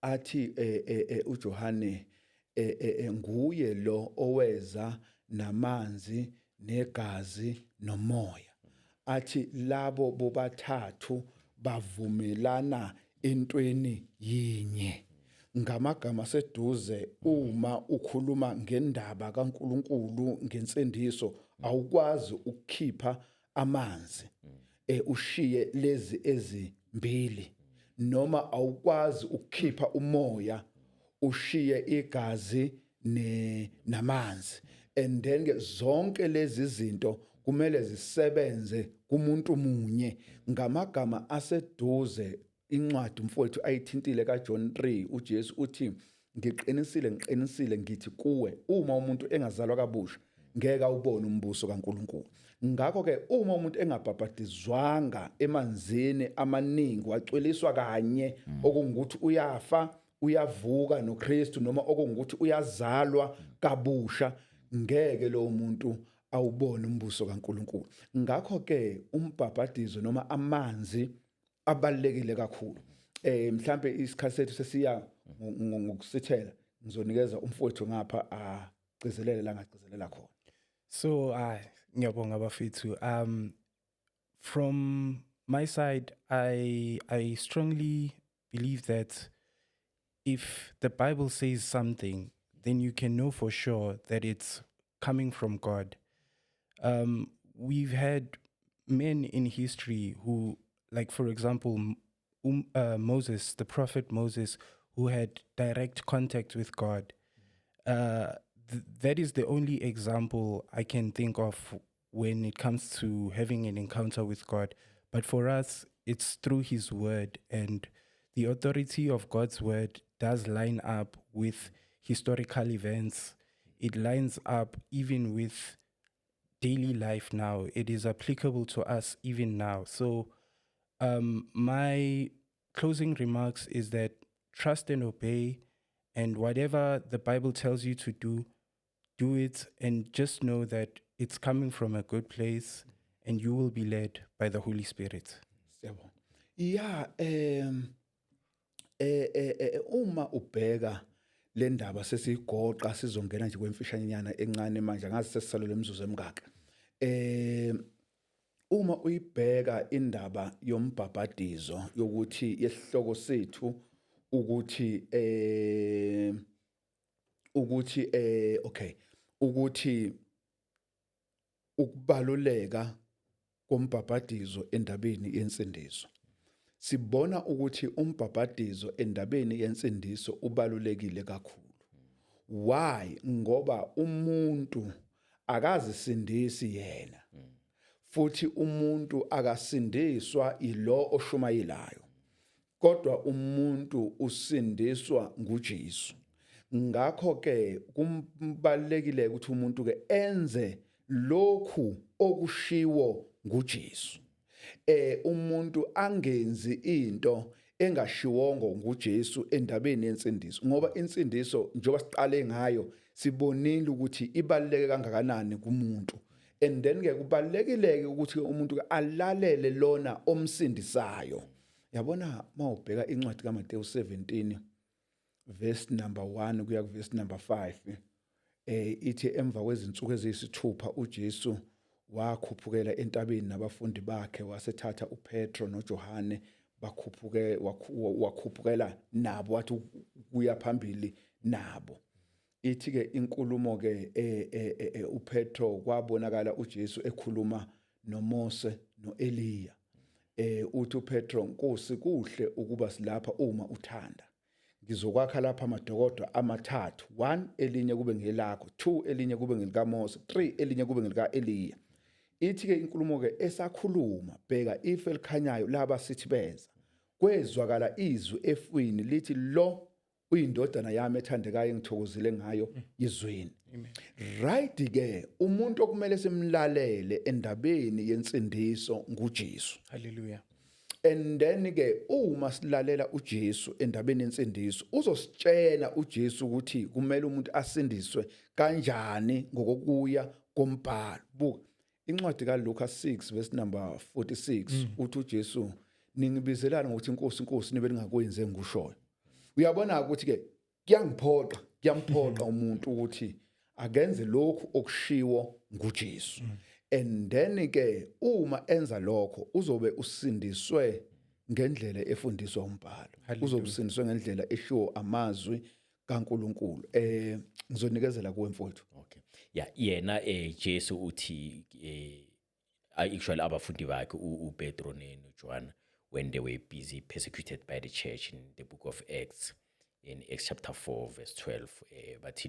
athi uJohane nguye lo oweza namanzi negazi nomoya athi labo bobathathu bavumelana entweni yinye. Ngamagama seduze uma ukhuluma ngendaba kaNkuluNkulu ngensendiso awukwazi ukukhipha amanzi ushiye lezi ezimbili noma awukwazi ukukhipha umoya ushiye igazi namanzi. And then ke zonke lezi zinto kumele zisebenze kumuntu munye. Ngamagama aseduze incwadi umfowethu ayithintile kaJohn 3 uJesu uthi ngiqinisile ngithi kuwe uma umuntu engazalwa kabusha ngeke awubone umbuso kaNkuluNkulu. Ngakho ke uma umuntu engabhabhadizwanga emanzini amaningi wacweliswa kanye okungukuthi uyafa uyavuka noKristu noma okungukuthi uyazalwa kabusha ngeke lo muntu awubone umbuso kaNkuluNkulu. Ngakho ke umbhabhadizo noma amanzi abalekile kakhulu. Mhlambe isikhathi sethu sesiya ngokusithela ngizonikeza umfowethu ngapha agcizelele la ngagcizelela khona. So ngiyabonga bafethu. From my side I strongly believe that if the Bible says something then you can know for sure that it's coming from God. We've had men in history who, like for example, Moses, the prophet Moses, who had direct contact with God. That is the only example I can think of when it comes to having an encounter with God. But for us, it's through his word, and the authority of God's word does line up with historical events. It lines up even with daily life now. It is applicable to us even now. So my closing remarks is that trust and obey, and whatever the Bible tells you to do it, and just know that it's coming from a good place and you will be led by the Holy Spirit. Yeah, uma ubheka le ndaba sesigoqa sizongena nje kwemfishanyana encane manje ngazi sesisalele imizuzu emingaka. Uma uyibheka indaba yombhabhadizo yokuthi yesihloko sethu ukuthi ukubaluleka kombhabhadizo endabeni yensindiso. Sibona ukuthi umbhabhadizo endabeni yensindiso ubalulekile kakhulu. Why? Ngoba umuntu akazisindisi yena. Futhi umuntu akasindiswa ilo oshumayelayo. Kodwa umuntu usindiswa nguJesu. ngakho ke kumbalekile ukuthi umuntu ke enze lokhu okushiwo nguJesu. Umuntu angenzi into engashiwongo nguJesu endabeni yensindiso, ngoba insindiso njengoba siqale ngayo sibonile ukuthi ibaluleke kangakanani kumuntu. And then ke kubalekile ukuthi umuntu ke alalele lona omsindisayo. Yabona mawubheka incwadi kaMateyu 17 verse number 1 kuya ku verse number 5, ithi emva kwezinsuku eziyisithupha uJesu wakhuphukela entabeni nabafundi bakhe, wasethatha uPetro noJohane wakhuphukela nabo, wathi kuya phambili nabo. Ithi ke inkulumo ke uPetro kwabonakala uJesu ekhuluma noMose noEliya. Uthi uPetro, Nkosi, kuhle ukuba silapha uma uthanda. Ngizokwakha lapha amadokodo amathathu, 1 elinye kube ngelakho, 2 elinye kube ngelikaMose, 3 elinye kube ngelika-Eliya. Ithi ke inkulumo ke esakhuluma, bheka ife elikhanyayo laba sithi beza. Kwezwakala izwi efwini lithi, lo uyindodana yami ethandekayo engithokozile ngayo, izweni. Right ke umuntu okumele simlalele endabeni yensindiso nguJesu. Hallelujah. And then ke uma silalela uJesu endabeni yensindiso, uzositshela uJesu ukuthi kumele umuntu asindiswe kanjani ngokuya kombhalo. Buka incwadi kaLuka 6 verse number 46, uthi uJesu, ningibizelana ngokuthi Inkosi, Inkosi, nibe ningakwenzi engikushoyo. Uyabona ukuthi ke kuyamphoqa umuntu ukuthi akenze lokhu okushiwo nguJesu. And then ke uma enza lokho uzobe usindiswe ngendlela efundiswa umbhalo, uzobe usindiswe ngendlela eshiwo amazwi kaNkuluNkulu. Ngizonikezela kuwe mfowethu. Okay. Yeah, yena Jesu uthi actually abafundi bakhe uPetro noJohn, when they were busy persecuted by the church in the book of Acts, in Acts chapter 4 verse 12, but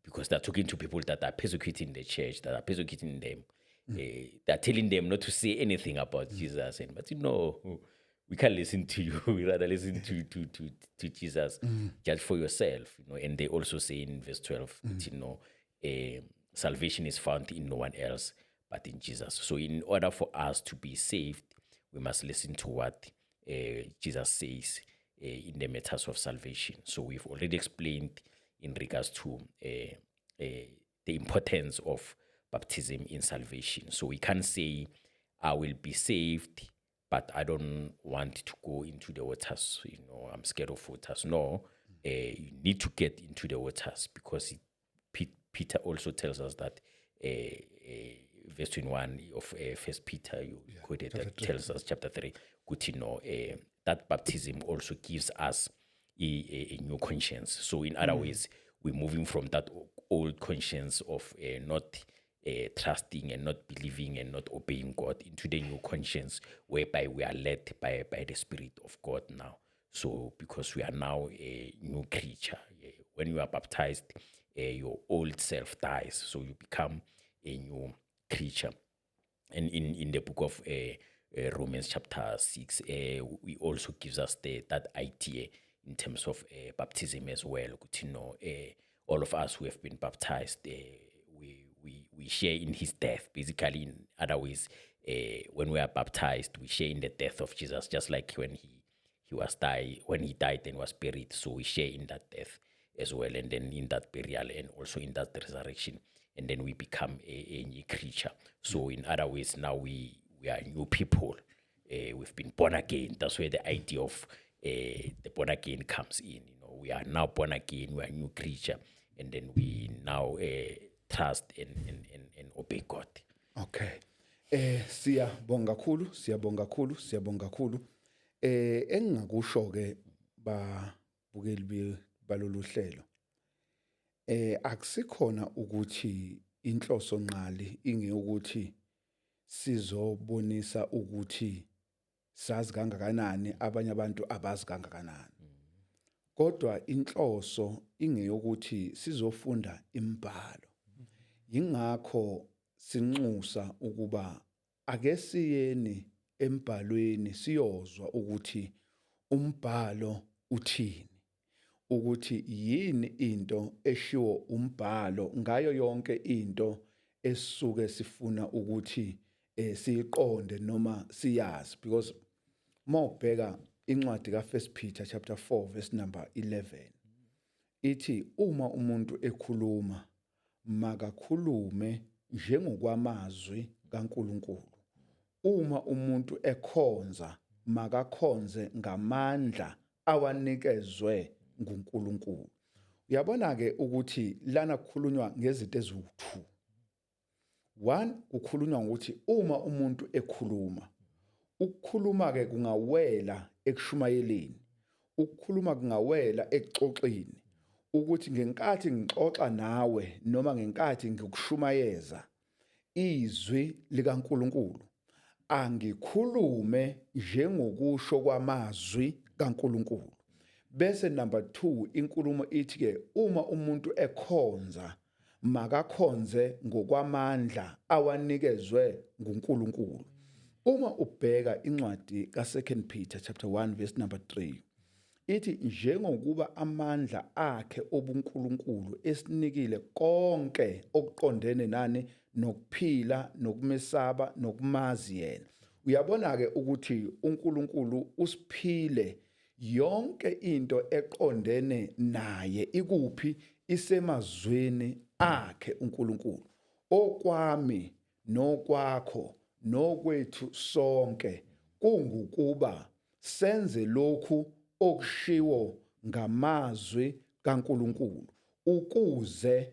because they're talking to people that are persecuting the church, that are persecuting them, they're telling them not to say anything about Jesus, but we can't listen to you. We rather listen to Jesus. Judge for yourself, And they also say in verse 12, salvation is found in no one else but in Jesus. So in order for us to be saved, we must listen to what Jesus says in the matters of salvation. So we've already explained in regards to the importance of baptism in salvation. So we can't say, I will be saved, but I don't want to go into the waters. I'm scared of waters. No, you need to get into the waters, because Peter also tells us that verse 21 of 1 Peter, you quoted, that tells us, chapter 3, that baptism also gives us a new conscience. So in other ways, we're moving from that old conscience of not trusting and not believing and not obeying God into the new conscience whereby we are led by the Spirit of God now. So because we are now a new creature, when you are baptized, your old self dies, so you become a new creature. And in the book of Romans chapter 6, we also gives us that idea in terms of baptism as well. All of us who have been baptized, we share in his death. Basically, in other ways, when we are baptized, we share in the death of Jesus, just like when when he died and was buried. So we share in that death as well, and then in that burial, and also in that resurrection, and then we become a new creature. So in other ways, now we are new people. We've been born again. That's where the idea of the born again comes in. We are now born again. We are a new creature, and then we now trust and obey God. Okay. Siyabonga kakhulu. Engingakusho ke babukeli balolu hlelo. Akusikhona ukuthi inhloso nqali ingeyokuthi sizobonisa ukuthi sazi kangakanani abanye abantu abazi kangakanani. Kodwa inhloso ingeyokuthi sizofunda imbhalo. Yingakho sinxusa ukuba ake siyeni embhalweni siyozwa ukuthi umbhalo uthini. ukuthi yini into eshiwo umbhalo ngayo yonke into esisuke sifuna ukuthi siyiqonde noma siyazi, because mawubheka incwadi ka1 Peter chapter 4 verse number 11 ithi uma umuntu ekhuluma makakhulume njengokwamazwi kaNkuluNkulu. Uma umuntu ekhonza makakhonze ngamandla awanikezwe nguNkulunkulu. Uyabona ke ukuthi lana kukhulunywa ngezinto eziwu2. One, kukhulunywa ukuthi uma umuntu ekhuluma, ukukhuluma ke kungawela ekushumayeleni, ukukhuluma kungawela ekuxoxeni, ukuthi ngenkathi ngixoxa nawe noma ngenkathi ngikushumayeza izwi likaNkulunkulu, angikhulume njengokusho kwamazwi kaNkulunkulu. Bese number 2, inkulumo ithi ke uma umuntu ekhonza makakhonze ngokwamandla awanikezwe nguNkulunkulu. Uma ubheka incwadi ka2 Peter chapter 1 verse number 3 ithi njengokuba amandla akhe obuNkulunkulu esinikile konke okuqondene nani nokuphila nokumesaba nokumazi yena. Uyabona ke ukuthi uNkulunkulu usiphile yonke into eqondene naye ikuphi isemazweni akhe uNkulunkulu. Okwami nokwakho nokwethu sonke kungukuba senze lokhu okushiwo ngamazwi kaNkulunkulu ukuze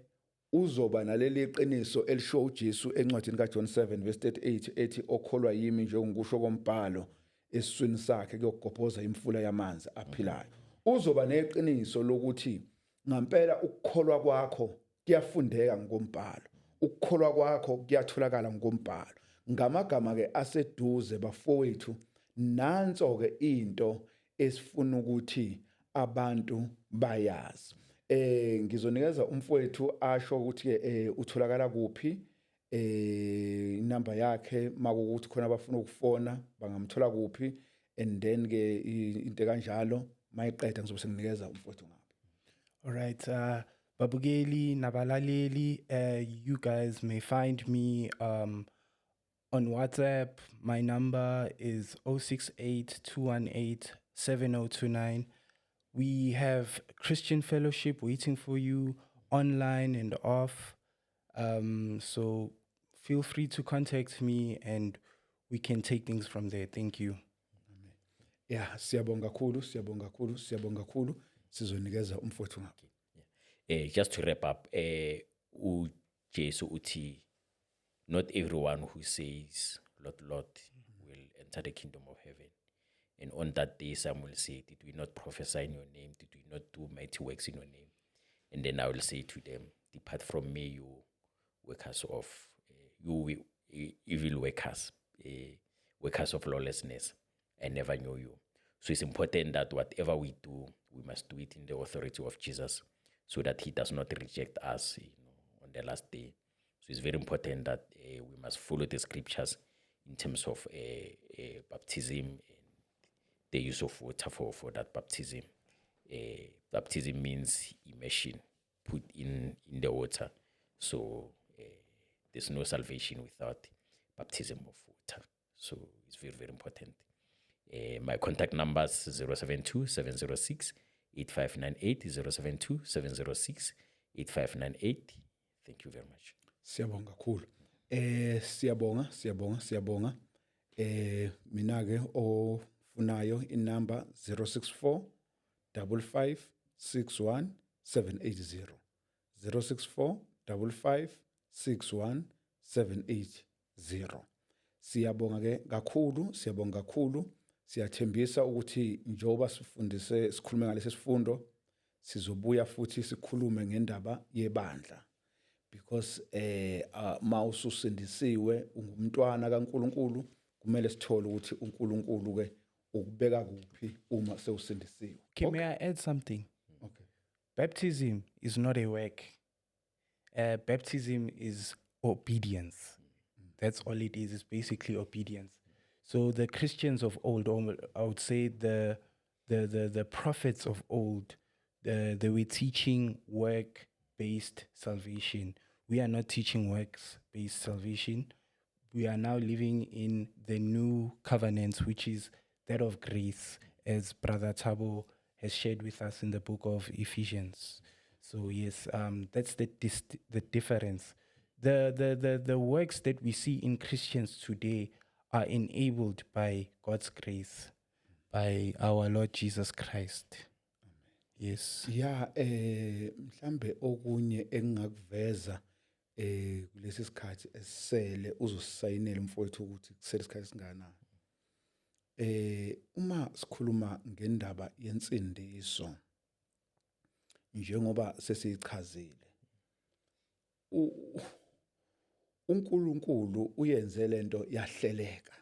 uzoba naleli qiniso elisho uJesu encwadini kaJohn 7 verse 38 ethi okholwa yimi njengokusho kombhalo esiswini sakhe kuyogobhoza imfula yamanzi aphilayo. Uzoba neqiniso lokuthi ngampela ukukholwa kwakho kuyafundeka ngombhalo, ukukholwa kwakho kuyatholakala ngombhalo. Ngamagama ke aseduze bafowethu, nanso ke into esifuna ukuthi abantu bayazi. Ngizonikeza umfowethu asho ukuthi utholakala kuphi, inamba yakhe makuthi khona abafuna ukufona bangamthola kuphi, and then ke into kanjalo mayiqeda ngizobe senginikeza umfowethu ngapha. All right, Babugeli, Nabalaleli, you guys may find me on WhatsApp. My number is 068-218-7029. We have Christian Fellowship waiting for you online and off. So feel free to contact me and we can take things from there. Thank you. Yeah, siyabonga kakhulu. Sizonikeza umfowethu ngapha. Just to wrap up, uJesu uthi, not everyone who says, Lord, Lord, will enter the kingdom of heaven. And on that day, some will say, did we not prophesy in your name? Did we not do mighty works in your name? And then I will say to them, depart from me, you workers of, you evil workers, workers of lawlessness. I never knew you. So it's important that whatever we do, we must do it in the authority of Jesus, so that he does not reject us on the last day. So it's very important that we must follow the scriptures in terms of baptism and the use of water for that baptism. Baptism means immersion, put in the water. So there's no salvation without baptism of water. So it's very, very important. My contact number is 072-706-8598, 072-706-8598. Thank you very much. Siyabonga kakhulu. Siyabonga. Mina ke ofunayo inamba 064 55 61 780. 064 55 61 780. Siyabonga ke kakhulu. Siyathembisa ukuthi njoba sikhulume ngalesi sifundo sizobuya futhi sikhulume ngendaba yebandla, because mawususindisiwe ungumntwana kaNkuluNkulu kumele sithole ukuthi uNkulunkulu ke ukubeka kuphi uma sewusindisiwe. Okay, may I add something? Okay. Baptism is not a work. Baptism is obedience. That's all it is. It's basically obedience. So the Christians of old, or I would say the prophets of old, they were teaching work-based salvation. We are not teaching works-based salvation. We are now living in the new covenant, which is that of grace, as Brother Tabo has shared with us in the book of Ephesians. So yes, that's the difference. The works that we see in Christians today are enabled by God's grace, by our Lord Jesus Christ. Yes. Ya mhlambe okunye engingakuveza kulesi sikhathi esisele uzosayinela mfowethu ukuthi kusele isikhathi singana. Uma sikhuluma ngendaba yensindiso njengoba sesichazile uNkulunkulu uyenze lento yahleleka.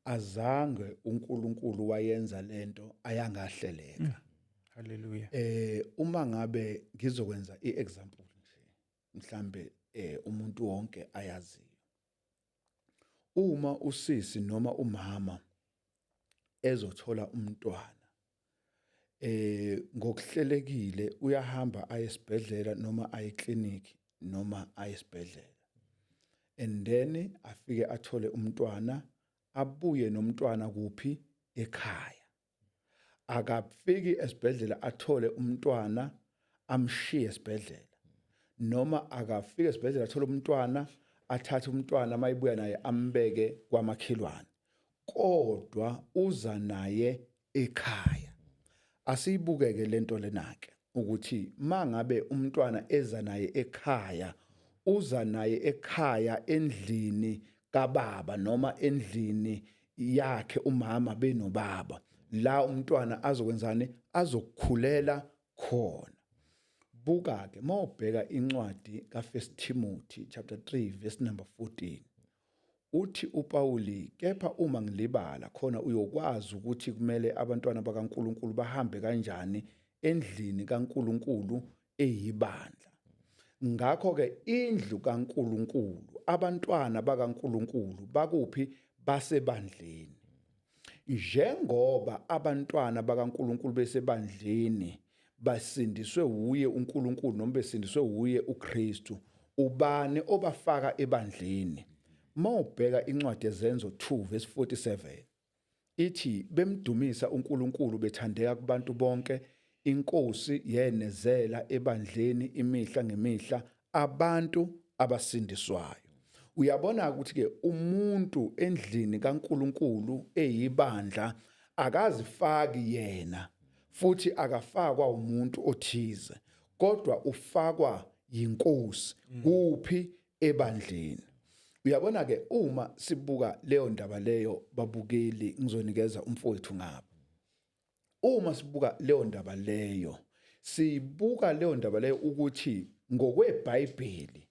Azange uNkulunkulu wayenza lento ayangahleleka. Hallelujah. Uma ngabe ngizokwenza iexample nje mhlambe umuntu wonke ayaziyo. Uma usisi noma umama ezothola umntwana ngokuhlelekile uyahamba ayesibhedlela noma ayekliniki noma ayesibhedlela. And then afike athole umntwana abuye nomntwana kuphi ekhaya. Akafiki esibhedlela athole umntwana amshiye esibhedlela noma akafika esibhedlela athole umntwana athathe umntwana mayibuya naye ambeke kwamakhelwane kodwa uza naye ekhaya. Asiyibukeke lento lenake ukuthi mangabe umntwana eza naye ekhaya uza naye ekhaya endlini kababa noma endlini yakhe umama benobaba la umntwana azokwenzani azokukhulela khona. Buka ke mawubheka incwadi kaFirst Timothy chapter 3 verse number 14 uthi uPauli kepha uma ngilibala khona uyokwazi ukuthi kumele abantwana bakaNkuluNkulu bahambe kanjani endlini kaNkuluNkulu eyibandla. Ngakho ke indlu kaNkuluNkulu abantwana bakaNkuluNkulu bakuphi basebandleni. Njengoba abantwana bakaNkuluNkulu besebandleni basindiswe uye uNkulunkulu noma besindiswe uye uKristu ubani obafaka ebandleni. Mawubheka incwadi yezenzo 2 verse 47 ithi bemdumisa uNkulunkulu bethandeka kubantu bonke inkosi yenezela ebandleni imihla ngemihla abantu abasindiswayo. Uyabona ukuthi ke umuntu endlini kaNkulunkulu eyibandla akazifaki yena futhi akafakwa umuntu othize kodwa ufakwa yinkosi kuphi ebandleni. Uyabona ke uma sibuka leyo ndaba leyo babukeli ngizonikeza umfowethu ngapha. Uma sibuka leyo ndaba leyo sibuka leyo ndaba leyo ukuthi ngokweBhayibheli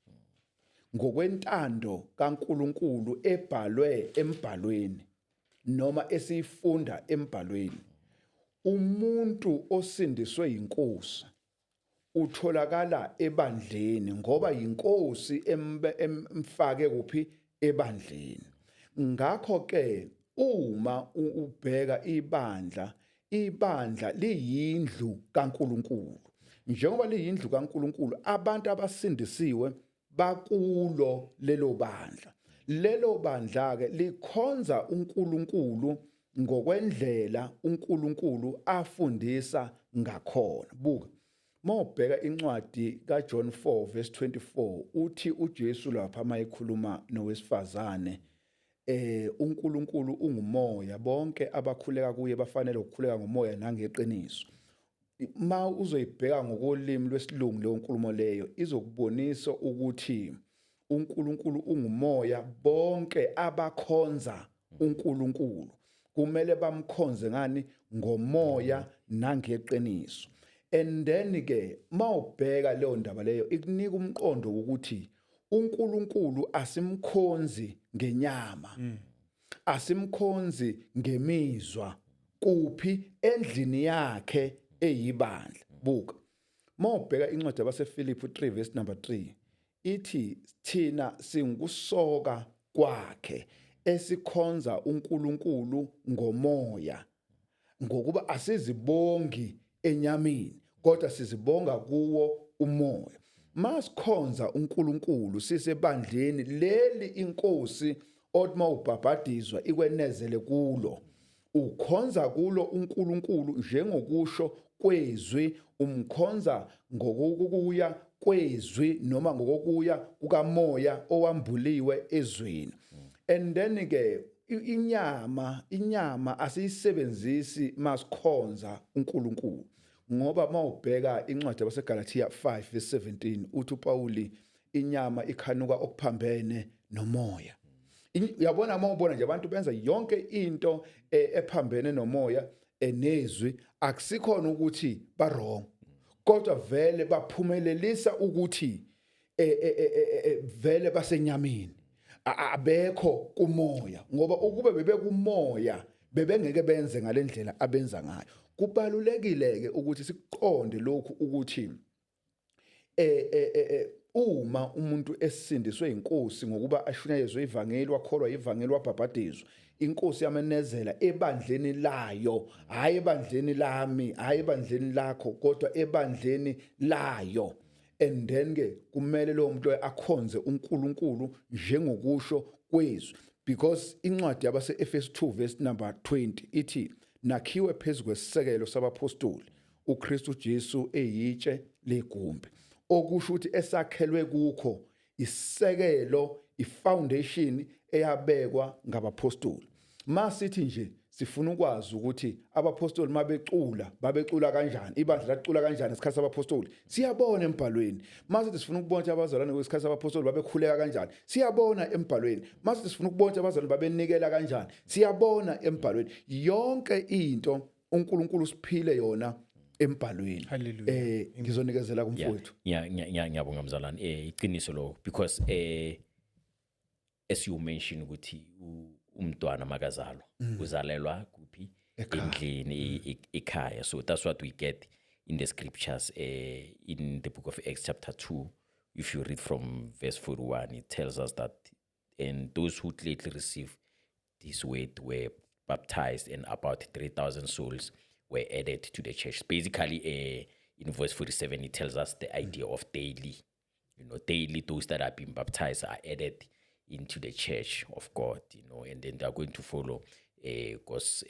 ngokwentando kaNkuluNkulu ebhalwe embhalweni noma esifunda embhalweni umuntu osindiswe inkosi utholakala ebandleni ngoba inkosi emfake kuphi ebandleni. Ngakho ke uma ubheka ibandla liyindlu kaNkuluNkulu. Njengoba liyindlu kaNkuluNkulu abantu abasindisiwe bakulo lelo bandla. Lelo bandla ke likhonza uNkulunkulu ngokwendlela uNkulunkulu afundisa ngakhona. Buka mawubheka incwadi kaJohn 4 verse 24 uthi uJesu lapha mayekhuluma nowesifazane uNkulunkulu ungumoya bonke abakhuleka kuye bafanele ukukhuleka ngomoya nangeqiniso. Ma uzoyibheka ngokolimi lwesilungu leyo nkulumo leyo izokubonisa ukuthi uNkulunkulu ungumoya bonke abakhonza uNkulunkulu kumele bamkhonze ngani ngomoya nangeqiniso. And then ke mawubheka leyo ndaba leyo ikunika umqondo ukuthi uNkulunkulu asimkhonzi ngenyama asimkhonzi ngemizwa kuphi endlini yakhe eyibandla. Buka mawubheka incwadi yabaseFilipi 3 verse number 3 ithi thina singusoka kwakhe esikhonza uNkulunkulu ngomoya ngokuba asizibongi enyameni kodwa sizibonga kuwo umoya. Masikhonza uNkulunkulu sisebandleni leli inkosi othi mawubhabhadizwa ikwenezele kulo. Ukhonza kulo uNkulunkulu njengokusho kwezwi, umkhonza ngokuya kwezwi noma ngokuya kukamoya owambuliwe ezweni. And then ke inyama asiyisebenzisi masikhonza uNkulunkulu, ngoba mawubheka incwadi yabaseGalatia 5:17 uthi uPauli inyama ikhanuka okuphambene nomoya. Uyabona mawubona nje abantu benza yonke into ephambene nomoya nezwi, akusikhona ukuthi ba wrong, kodwa vele baphumelelisa ukuthi vele basenyameni abekho kumoya, ngoba ukube bebekumoya bebengeke benze ngalendlela abenza ngayo. Kubalulekile ke ukuthi siqonde lokhu ukuthi uma umuntu esindiswe inkosi ngokuba ashunyayezwe ivangeli, wakholwa ivangeli, wabhabhadizwa, inkosi yamenezela ebandleni layo, hayi ebandleni lami, hayi ebandleni lakho, kodwa ebandleni layo. And then ke kumele lo muntu akhonze uNkulunkulu njengokusho kwezwi, because incwadi yabase Efesu 2:20 ithi nakhiwe phezulu kwesisekelo sabapostoli uKristu Jesu eyitshe legumbi, okusho ukuthi esakhelwe kukho isekelo, ifoundation eyabekwa ngabapostoli. Masithi nje sifuna ukwazi ukuthi abapostoli mabecula babecula kanjani, ibandla lacula kanjani ngesikhathi sabapostoli, siyabona embhalweni. Masithi sifuna ukubona abazalwane ngesikhathi sabapostoli babekhuleka kanjani, siyabona embhalweni. Masithi sifuna ukubona abazalwane babenikela kanjani, siyabona embhalweni. Yonke into uNkulunkulu siphile yona embhalweni. Ngizonikezela kumfowethu. Ngiyabonga mzalwane, iqiniso lo, because as you mentioned ukuthi umntwana makazalwa uzalelwa kuphi? Endlini, ekhaya. So that's what we get in the scriptures in the book of Acts chapter 2. If you read from verse 41, it tells us that, and those who gladly received this word were baptized, and about 3,000 souls were added to the church. Basically, in verse 47, it tells us the idea of daily. Daily, those that are being baptized are added into the church of God, and then they are going to follow God's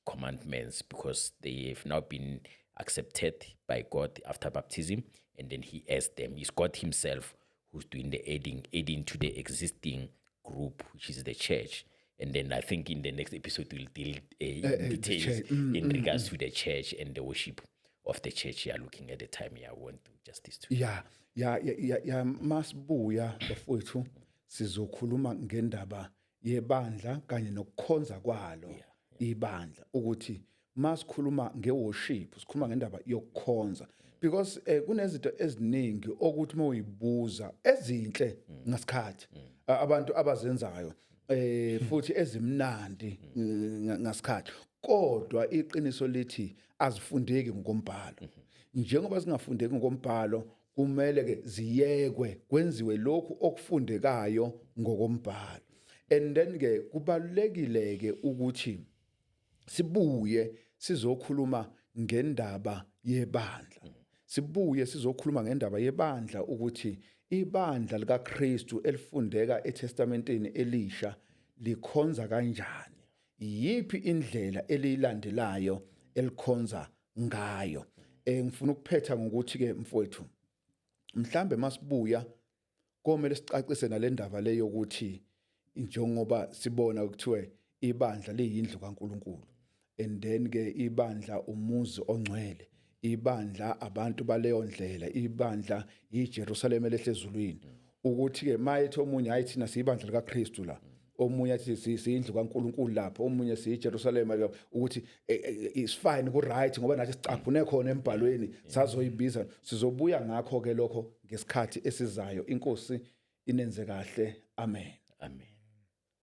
commandments, because they have now been accepted by God after baptism, and then he adds them. It's God himself who's doing the adding to the existing group, which is the church. And then I think in the next episode we'll deal in details in regards to the church and the worship of the church. Yeah, looking at the time, I won't do justice to it. Yeah, masibuya bafowethu sizokhuluma ngendaba yebandla kanye nokukhonza kwalo ibandla, ukuthi masikhuluma ngeworship sikhuluma ngendaba yokukhonza, because kunezinto eziningi ukuthi mawuyibuza ezinhle ngasikhathi abantu abazenzayo futhi ezimnandi ngasikhathi, kodwa iqiniso lithi azifundeki ngokombhalo. Njengoba singafundeki ngokombhalo, kumele ke ziyekwe kwenziwe lokhu okufundekayo ngokombhalo. And then ke kubalulekile ke ukuthi sibuye sizokhuluma ngendaba yebandla. Sibuye sizokhuluma ngendaba yebandla, ukuthi ibandla likaKristu elifundeka eTestamenteni Elisha likhonza kanjani, yipi indlela elilandelayo elikhonza ngayo. Ngifuna ukuphetha ngokuthi ke mfowethu, mhlambe masibuya komele sicacise nalendaba leyo ukuthi njengoba sibona ukuthiwe ibandla liyindlu kaNkuluNkulu, and then ke ibandla umuzi ongcwele, ibandla abantu baleyo ndlela, ibandla iJerusalem elehlezulwini, ukuthi ke mayethi omunye hayi thina siyibandla likaKristu la, omunye athi siyindlu kaNkuluNkulu lapho, omunye siyiJerusalem, ukuthi is fine ku right ngoba nathi sicaphune khona embhalweni sazoyibiza. Sizobuya ngakho ke lokho ngesikhathi esizayo. Inkosi inenze kahle. Amen. Amen.